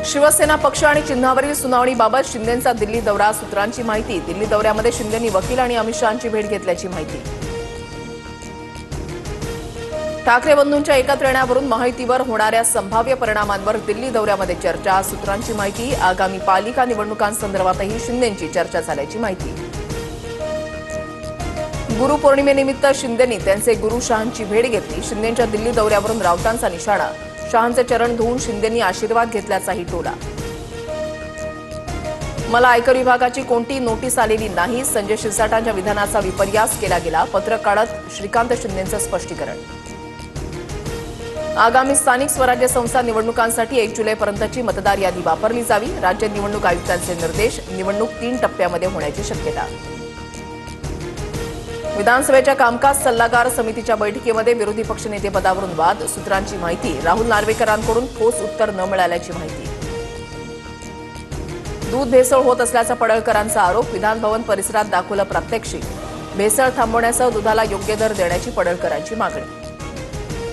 शिवसेना पक्ष आणि चिन्हावरील सुनावणीबाबत शिंदेंचा दिल्ली दौरा, सूत्रांची माहिती। दिल्ली दौऱ्यामध्ये शिंदेंनी वकील आणि अमित शहांची भेट घेतल्याची माहिती। ठाकरे बंधूंच्या एकत्र येण्यावरून महायुतीवर होणाऱ्या संभाव्य परिणामांवर दिल्ली दौऱ्यामध्ये चर्चा, सूत्रांची माहिती। आगामी पालिका निवडणुकांसंदर्भातही शिंदेंची चर्चा झाल्याची माहिती। गुरुपौर्णिमेनिमित्त शिंदेंनी त्यांचे गुरु शहांची भेट घेतली। शिंदेंच्या दिल्ली दौऱ्यावरून राऊतांचा निशाणा, शहांचे चरण धुवून शिंदेंनी आशीर्वाद घेतल्याचाही टोला। मला आयकर विभागाची कोणती नोटीस आलेली नाही, संजय शिरसाटांच्या विधानाचा विपर्यास केला गेला, पत्रक काढत श्रीकांत शिंदेंचं स्पष्टीकरण। आगामी स्थानिक स्वराज्य संस्था निवडणुकांसाठी 1 जुलैपर्यंतची मतदार यादी वापरली जावी, राज्य निवडणूक आयुक्तांचे निर्देश। निवडणूक 3 टप्प्यामध्ये होण्याची शक्यता। विधानसभेच्या कामकाज सल्लागार समितीच्या बैठकीमध्ये विरोधी पक्षनेतेपदावरून वाद, सूत्रांची माहिती। राहुल नार्वेकरांकडून ठोस उत्तर न मिळाल्याची माहिती। दूध भेसळ होत असल्याचा पडळकरांचा आरोप, विधान भवन परिसरात दाखवलं प्रात्यक्षिक। भेसळ थांबवण्यासह दुधाला योग्य दर देण्याची पडळकरांची मागणी।